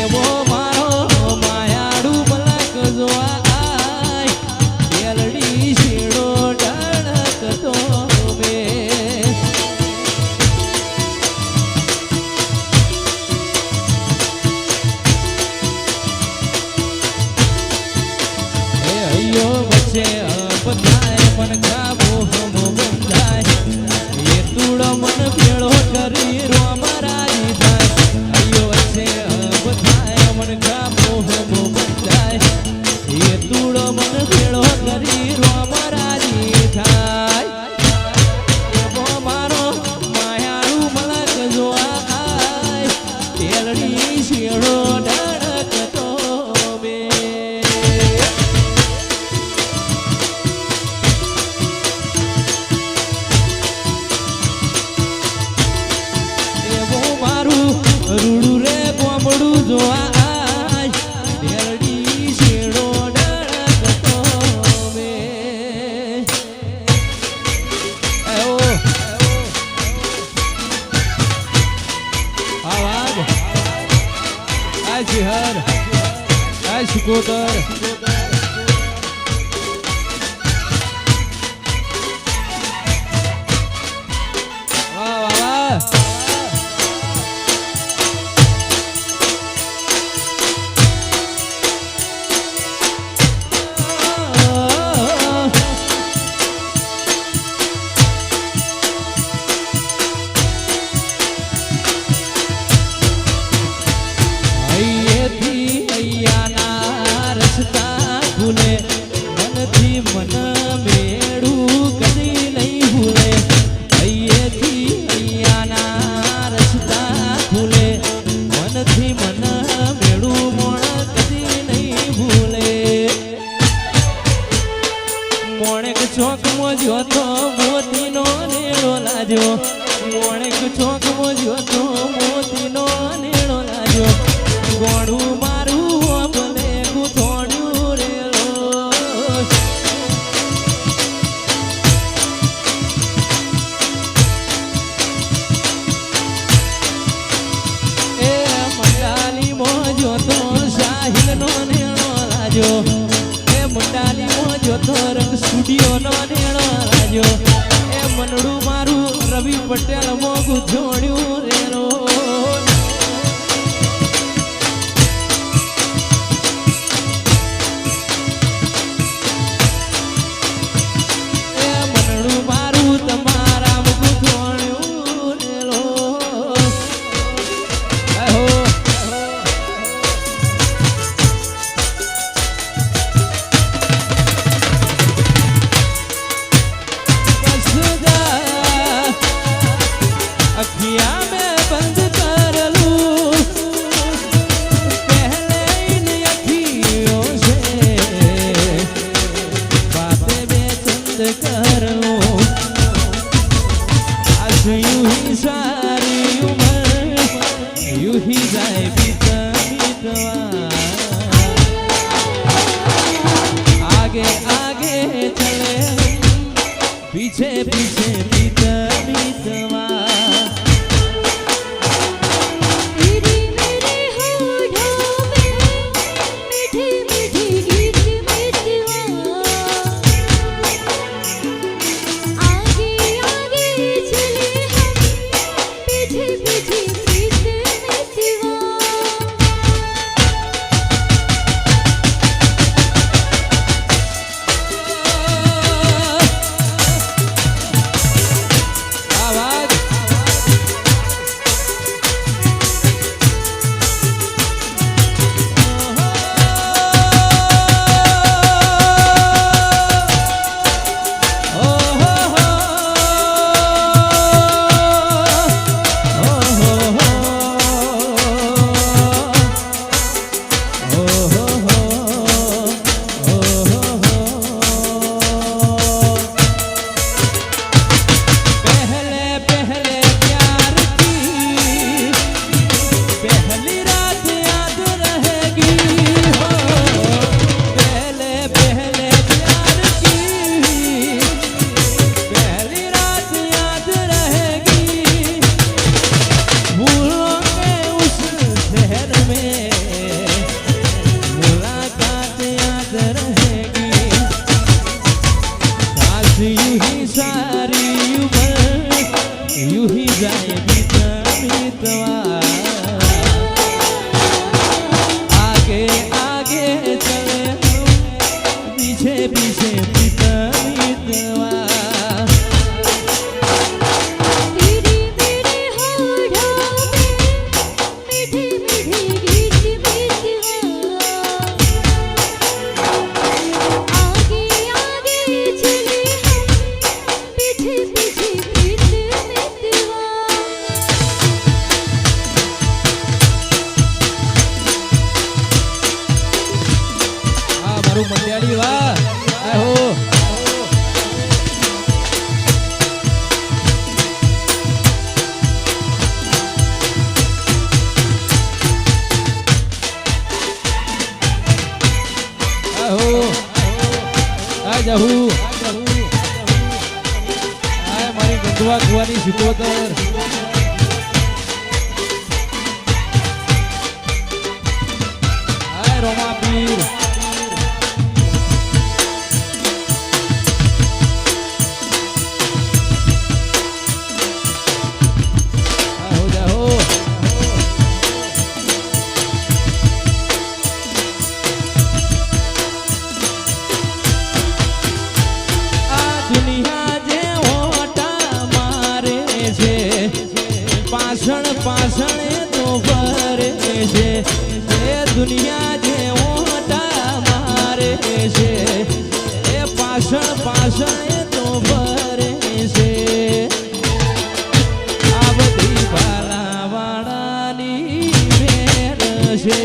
એવો મારો માયાડુ મલક જોવા આય તેલડી શેડો ડળકતો મે એ અયો વચ્ચે બધાય મન ખાબો હમો બંધાય એ તુડો મન ભેળો કરી રોમરાજી થાય અયો વચ્ચે બધાય મન ખાબો હમો બંધાય એ તુડો મન ભેળો કરી રોમરાજી થાય એવો મારો માયાળું મલક જોવા આય તેલડી શેડો ડળકતો બે રૂડું રે ગોમડું જોવા આય તેલડી શેડો ડળકતો મે એવો આવાજ આ શિહર આ શિકોતર વાહ વાહ વાહ મનથી મન મેળું કદી નહીં ભૂલે અહીંયાથી અહીંયાના રસ્તા ખુલે મનથી મન મેળું મોણ કદી નહીં ભૂલે મોણેક ચોકમાં જોતો મોતીનો નેળો લાજો મોણેક ચોકમાં જોતો મોતીનો નેળો લાજો ગોળું મારું ભલે ગુથોડ્યું રેલો એ મંડાલી મોજો તો સાહિલ નો નેણો લાજો એ મંડાલી મોજો તો રંગ સ્ટુડિયો નો નેણો લાજો એ મનડું મારું રવિ પટેલ મોગું જોડ્યું રેલો अखियां में बंद कर लूं पहले इन अखियों से बातें बेचंद कर लूं आज यूं ही सारी उम्र यूं ही जाए बीता बीतवा आगे आगे चले पीछे पीछे बीता बीतवा જહું આ મારી ગંધવા કુવાની સિકોતર આ રોમા પીર પાછળ તો ફરે છે એ દુનિયા જે ઓટા મારે છે એ પાછળ તો ફરે છે આ બધી બાલાવાળાની મેર છે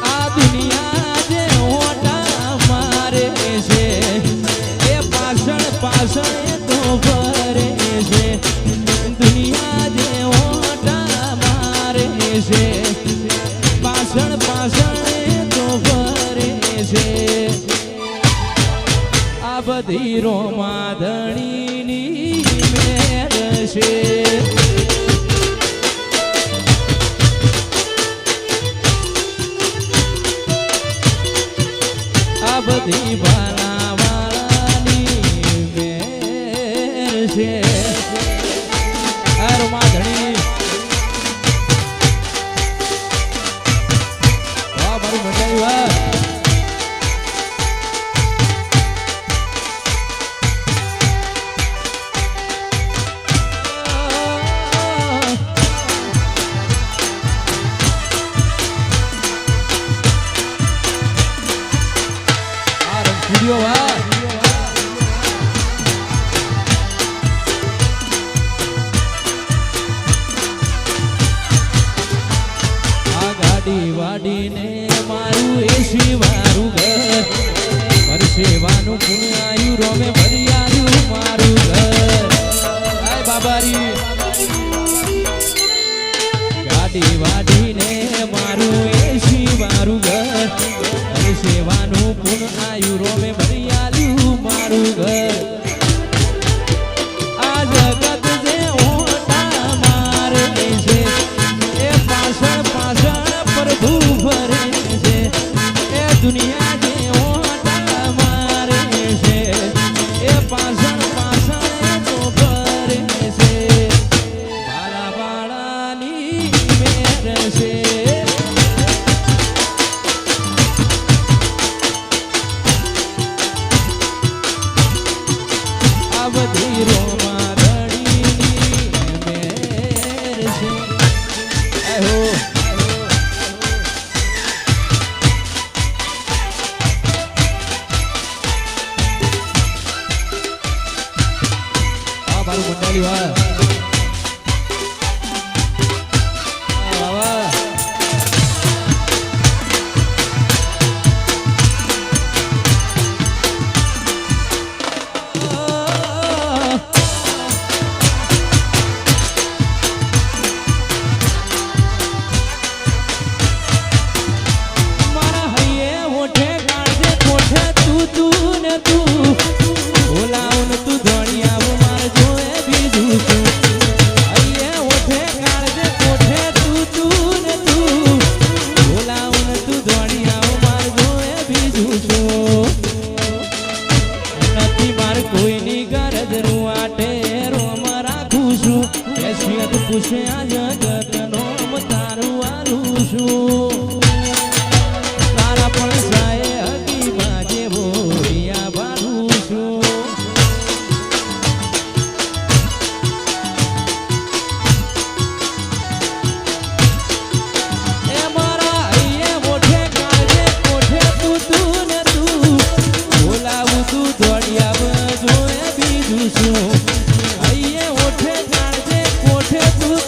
આ દુનિયા જે પાછળ તો ફરે છે દુનિયા જે ઓટા મારે છે પાછળ તો ફરે છે આ બધી રોમાધણીની મેર છે આ બધી છે આ રોમાધણી વાહ મારી મંડળી વાહ આ રંગ સ્ટુડિયો વાહ વાડીને મારું એસી મારું ઘર પરસેવાનું પુણ્ય આયુ રોમે ભરી આવ્યું મારું ઘર આય બાબારી ગાડી વાડીને મારું એસી મારું ઘર પરસેવાનું પુણ્ય આયુ રોમે ભરી આવ્યું મારું ઘર આ જગત જે ઓટા મારે છે એ પાછળ પ્રભુ ફરે છે એ દુનિયા જે ઓટા મારે છે એ પાછળ તો ફરે છે બાળાની મેર છે આ બધી રોમાધણીની મેર છે આહો મારું મંડળી વાહ મારા હૈયે ઓઠે કાળજે કોઠે તું ને તું બોલાવ ને તું ધોણી આવ મારે જોએ બીજું શું હૈયે ઓઠે કાળજે કોઠે તું ને તું બોલાવ ને તું ધોણી આવ મારે જોએ બીજું શું નથી માર કોઈની ગરજ રૂવાટે રોમ રાખું છું એસિયત પૂછે આ જગત નો તારું આલું છું તારા પણ સાએ હકી બાજે બોરિયા બારું છું એ મારા અહીંયા મોઠે કાળજે કોઠે તું ને તું બોલાવું તું દોડી આવ જોએ બીજું શું અહીંયા ઓઠે કાળજે કોઠે તું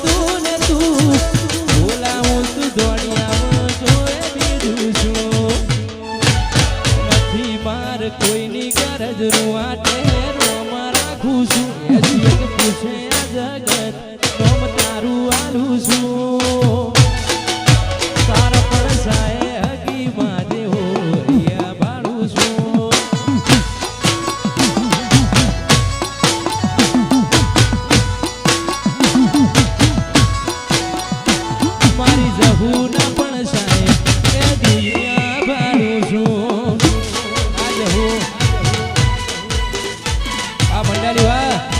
મંડાલી વાહ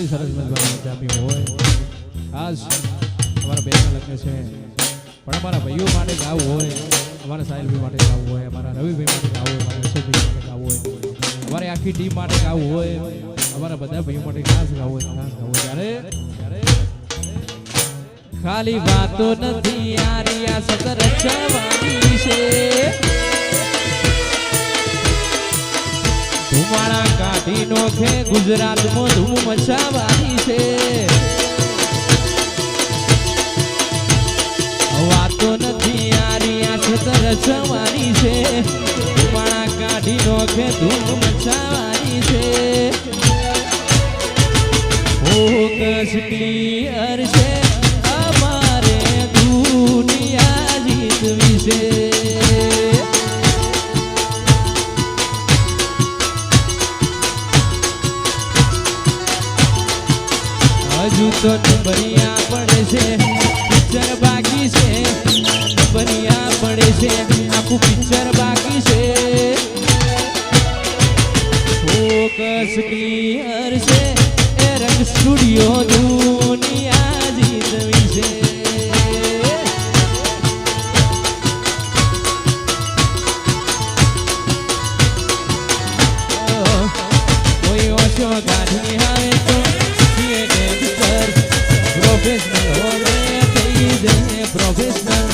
સરસ મજાની ચાપી હોય ખાસ અમારા બેનના લગ્ન છે પણ અમારા ભાઈઓ માટે ગાવું હોય અમારા સાહિલભાઈ માટે ગાવું હોય અમારા રવિભાઈ માટે ગાવું હોય અમારા યશોભાઈ માટે ગાવું હોય અમારી આખી ટીમ માટે ગાવું હોય અમારા બધા ભાઈઓ માટે ખાસ ગાવું હોય ત્યારે ખાલી વાતો નથી યારી આ સતર રચવાની છે ધુમાડા કાઢી નોખે ગુજરાતમાં ધૂમ મચાવવાની છે વાતો નથી યારી આ સતર રચવાની છે ધુમાડા કાઢી નોખે ધૂમ મચાવવાની છે ફોકસ ક્લિયર છે અમારે દુનિયા જીતવી છે હજુ તો નંબરિયા પડે છે પિક્ચર બાકી છે નંબરિયા પડે છે આખું પિક્ચર બાકી છે ફોકસ ક્લિયર છે એ રંગ સ્ટુડિયો દુનિયા જીતવી છે કોઈ ઓછો ગાડી આવે તો પ્રોફેશનલ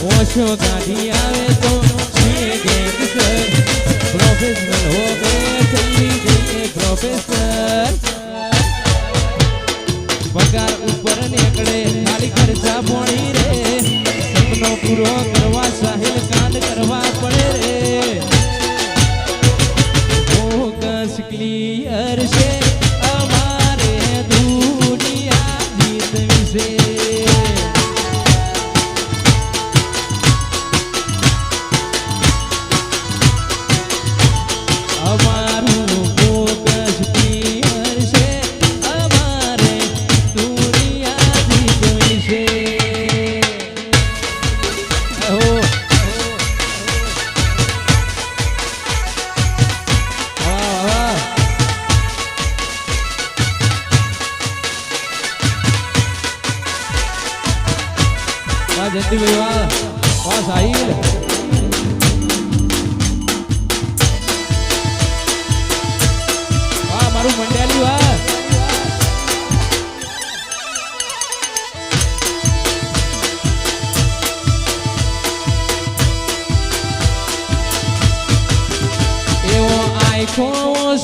ઓછો ગાડી આવે તો પ્રોફેશનલ હો ગયે થઈ જઈએ પ્રોફેશનલ પગાર ઉપર નીકળે ખાલી ખર્ચા પોણી રે સપનો પૂરો કરવા સાહિલ કાંડ કરવા પડે રે ફોકસ ક્લિયર છે અમારે દુનિયા જીતવી છે जल्दी भाई वाह साहिल वाह मारू मंडियाली वाह एवो आईखो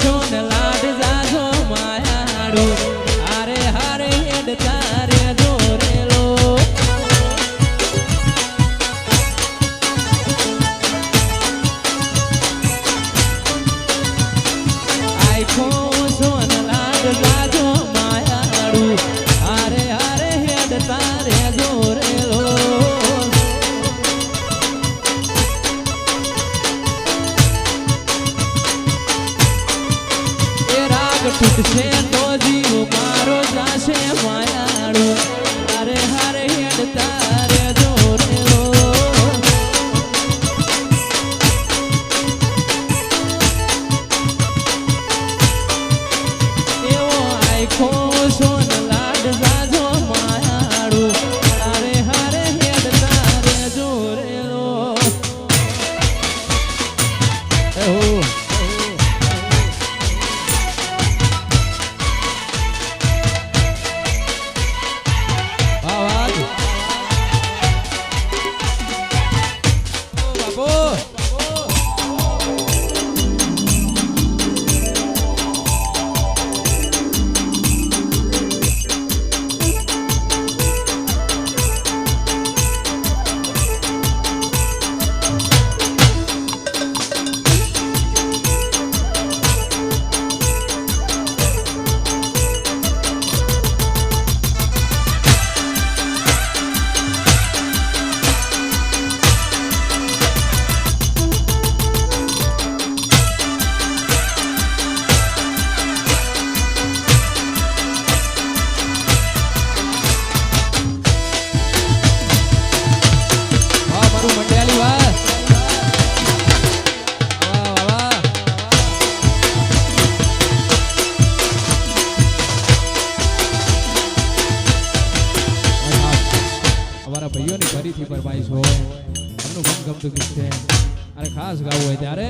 सोन लाड जाजो मायाडू अरे हरे हेड तारे जोरेलो टूटशे तो जीव मारो जाशे मायाड़ू ગમતું ગીત છે અને ખાસ ગાવું હોય ત્યારે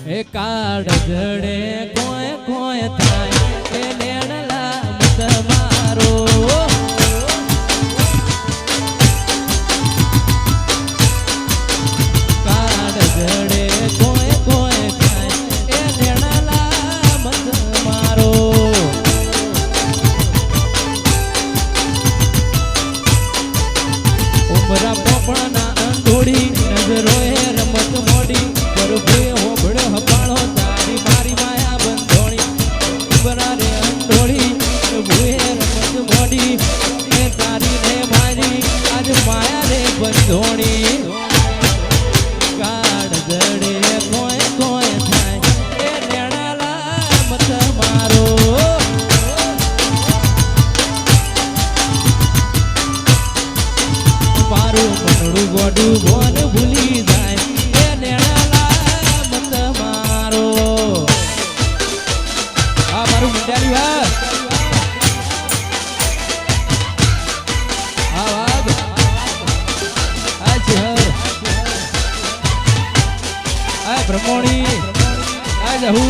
એ કાળ જડે કોઈ કોઈ થાય એ નેણલા મત મારો કાળ જડે કોઈ કોઈ થાય એ નેણલા મત મારો ઉમરા પોપણના અંધોડી નજરોએ રમત મોડી પ્રભુએ હોબળે હપાળો તારી મારી માયા બંધોણી ઉમરા રે અંધોડી પ્રભુએ રમત મોડી એ તારી રે મારી આજ માયા રે બંધોણી કાળ જડે કોઈ કોઈ થાય એ નેણાલા મત મારો મારું મનડું ગોડું બોલ ભૂલી જાય એ નેણાલા મત મારો આ મારું મંડાલી હા આ વાગ આ ચહર આ બ્રહ્મોણી આ જહુ